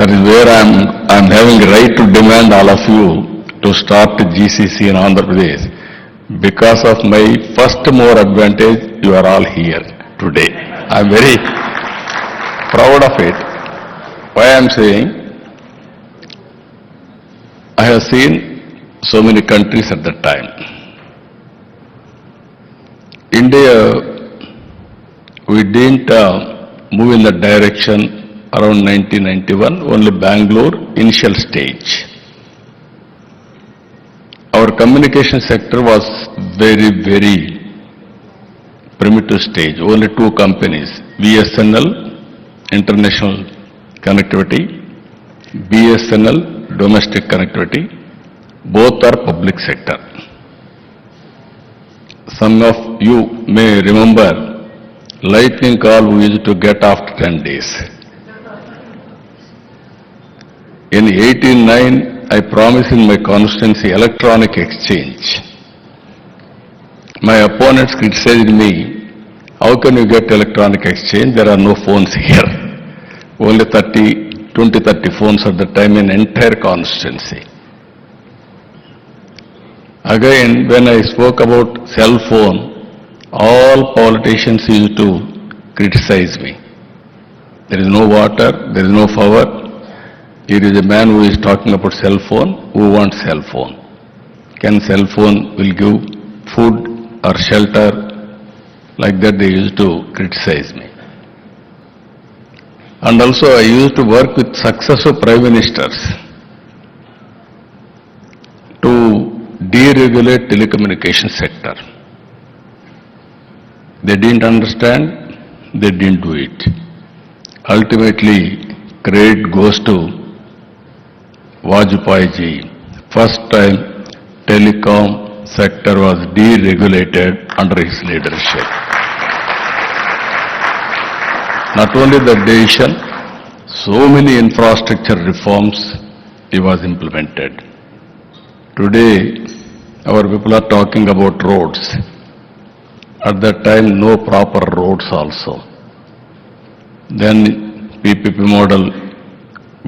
That is where I'm having right to demand all of you to start GCC in Andhra Pradesh. Because of my first mover advantage, you are all here today. I'm very proud of it. Why I'm saying, I have seen so many countries at that time. India, we didn't move in that direction around 1991, only Bangalore, initial stage. Our communication sector was very, very primitive stage. Only two companies, BSNL, international connectivity, BSNL, domestic connectivity, both are public sector. Some of you may remember lightning call we used to get after 10 days. In 1889, I promised in my constituency electronic exchange. My opponents criticized me, how can you get electronic exchange? There are no phones here. Only 20-30 phones at the time in entire constituency. Again, when I spoke about cell phone, all politicians used to criticize me. There is no water, there is no power. Here is a man who is talking about cell phone, who wants cell phone. Can cell phone will give food or shelter? Like that they used to criticize me. And also I used to work with successive prime ministers to deregulate telecommunication sector. They didn't understand, they didn't do it. Ultimately, credit goes to Vajpayee ji. First time telecom sector was deregulated under his leadership. Not only the decision, so many infrastructure reforms he was implemented. Today, our people are talking about roads. At that time, no proper roads also. Then PPP model,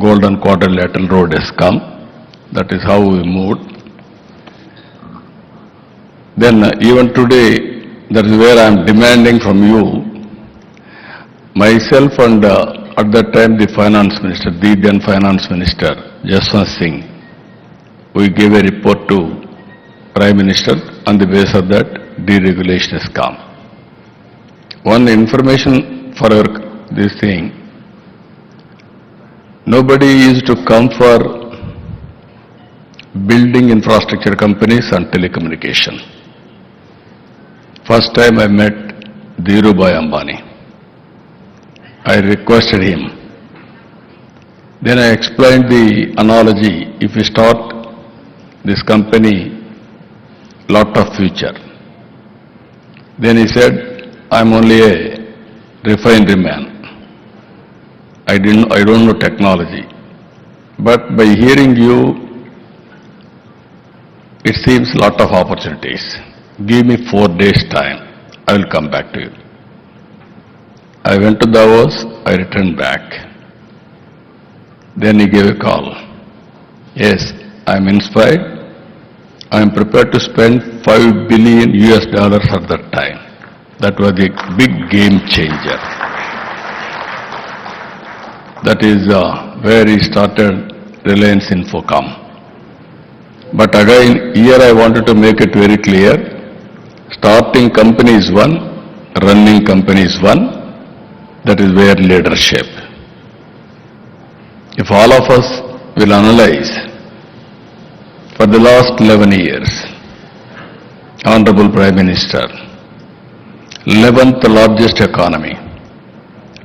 Golden Quadrilateral Road has come. That is how we moved. Then even today, that is where I am demanding from you. Myself and at that time the finance minister, the then finance minister, Jaswant Singh, we gave a report to Prime Minister. On the basis of that, deregulation has come. One information for this thing, nobody used to come for building infrastructure companies and telecommunication. First time I met Dhirubhai Ambani. I requested him. Then I explained the analogy, if we start this company, lot of future. Then he said, I'm only a refinery man. I don't know technology. But by hearing you, it seems lot of opportunities. Give me 4 days time, I will come back to you. I went to Davos, I returned back. Then he gave a call. Yes, I'm inspired. I'm prepared to spend $5 billion at that time. That was a big game changer. That is where he started Reliance Infocom. But again, here I wanted to make it very clear, starting company is one, running company is one, that is where leadership. If all of us will analyze, for the last 11 years, Honorable Prime Minister, 11th largest economy.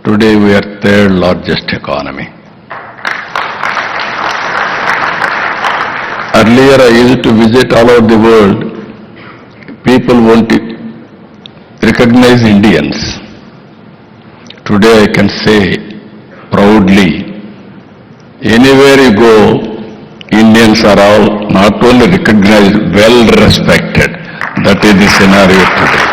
Today we are 3rd largest economy. Earlier I used to visit all over the world. People want to recognize Indians. Today I can say proudly, anywhere you go, Indians are all not only recognized, well respected. That is the scenario today.